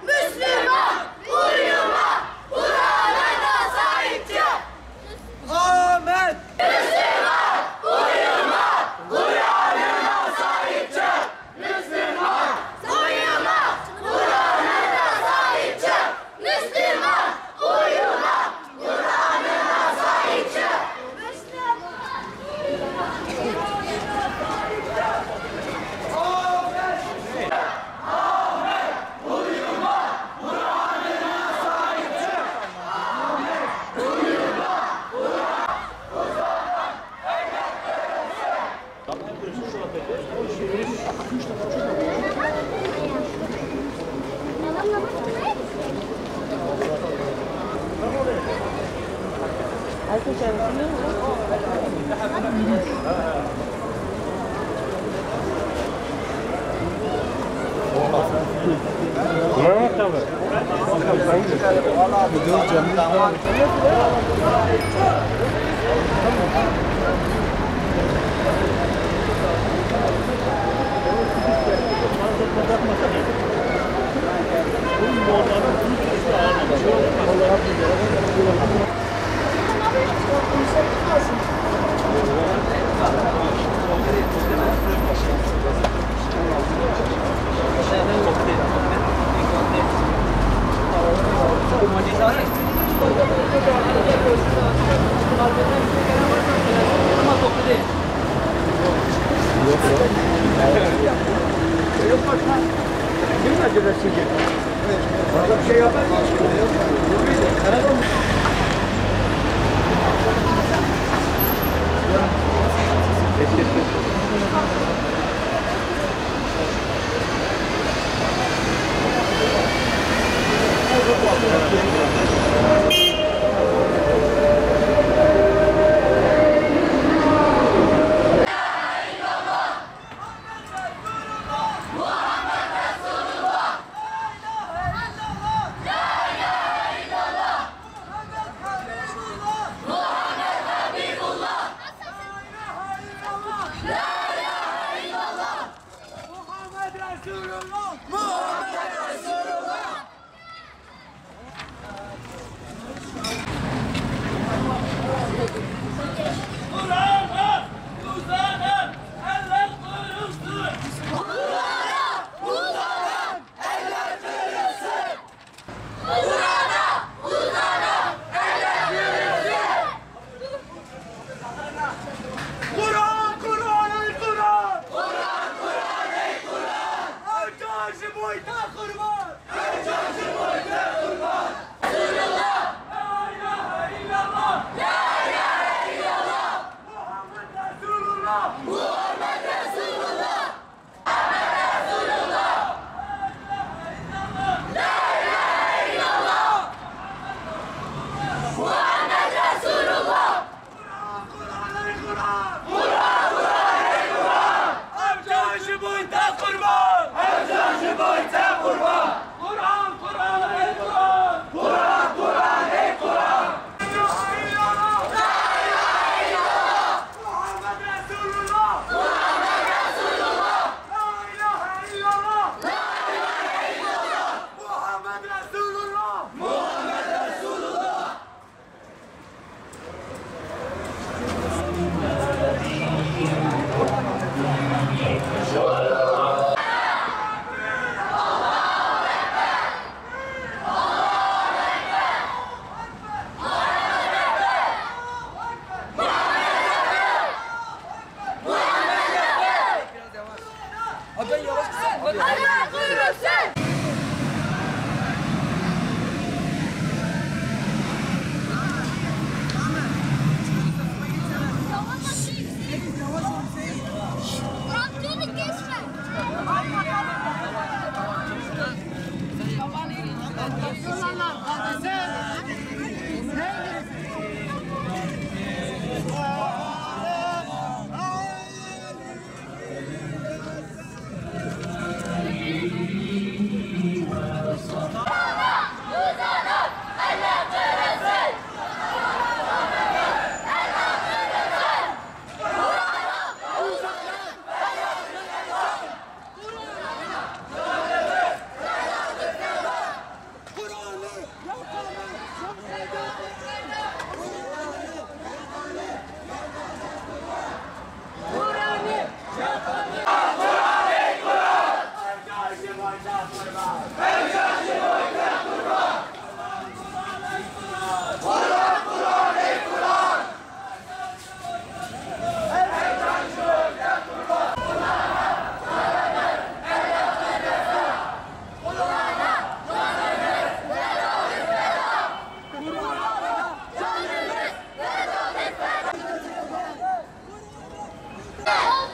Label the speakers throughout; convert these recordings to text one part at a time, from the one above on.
Speaker 1: Müslüman, uyuma, Kur'an'ına sahip çık.
Speaker 2: Ahmet!
Speaker 1: Müslüman, uyuma, Kur'an'ına sahip çık. Müslüman, uyuma, Kur'an'ına sahip çık. Müslüman, uyuma, Kur'an'ına sahip çık.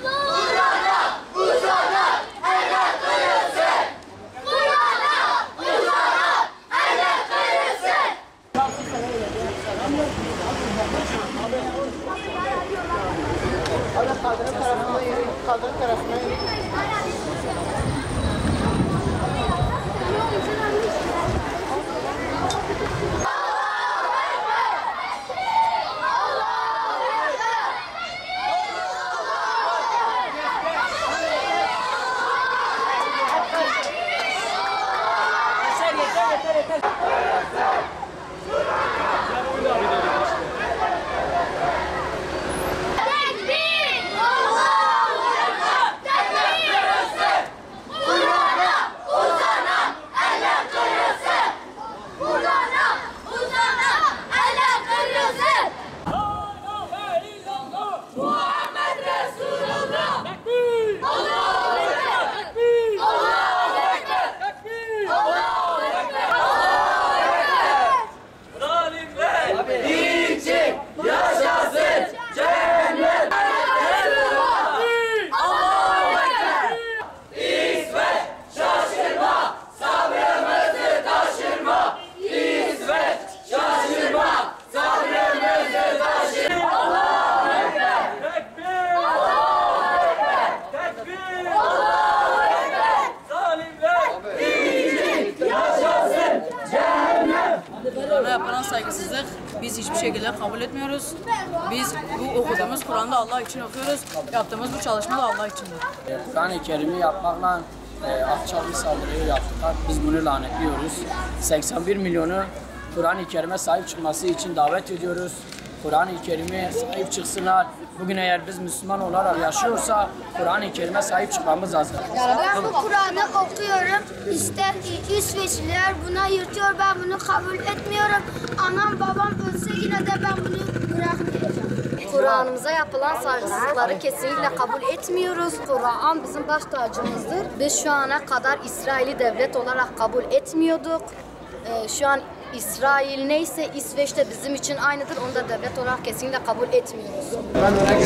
Speaker 1: Kur'an'a uzanan eller kırılsın. Kur'an'a uzanan eller kırılsın.
Speaker 3: Kaldırım tarafına yürü.
Speaker 4: Yapılan saygısızlık biz hiçbir şekilde kabul etmiyoruz. Biz bu okuduğumuz Kur'an'da Allah için okuyoruz. Yaptığımız bu çalışma da Allah içindir.
Speaker 5: Kur'an-ı Kerim'i yapmakla alçak bir saldırıyı yaptılar. Biz bunu lanetliyoruz. 81 milyonu Kur'an-ı Kerim'e sahip çıkması için davet ediyoruz. Kur'an-ı Kerim'e sahip çıksınlar. Bugün eğer biz Müslüman olarak yaşıyorsa Kur'an-ı Kerim'e sahip çıkmamız lazım.
Speaker 6: Ben bu Kur'an'ı okuyorum. İşte İsveçliler buna yırtıyor. Ben bunu kabul etmiyorum. Anam babam ölse yine de ben bunu bırakmayacağım.
Speaker 7: Kur'an'ımıza yapılan saygısızlıkları kesinlikle kabul etmiyoruz. Kur'an bizim baş tacımızdır. Biz şu ana kadar İsrail'i devlet olarak kabul etmiyorduk. Şu an İsrail neyse İsveç de bizim için aynıdır. Onu da devlet olarak kesinlikle kabul etmiyoruz.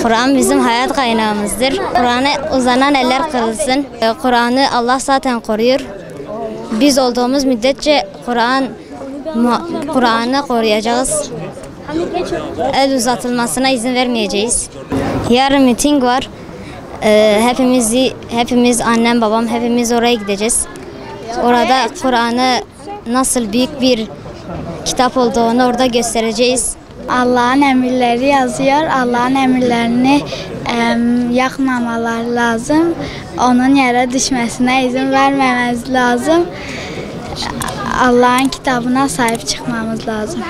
Speaker 8: Kur'an bizim hayat kaynağımızdır. Kur'an'a uzanan eller kırılsın. Kur'an'ı Allah zaten koruyor. Biz olduğumuz müddetçe Kur'an'ı koruyacağız. El uzatılmasına izin vermeyeceğiz. Yarın miting var. Hepimiz annem babam hepimiz oraya gideceğiz. Orada Kur'an'ı nasıl büyük bir kitap olduğunu orada göstereceğiz.
Speaker 6: Allah'ın emirleri yazıyor. Allah'ın emirlerini yakmamalar lazım. Onun yere düşmesine izin vermememiz lazım. Allah'ın kitabına sahip çıkmamız lazım.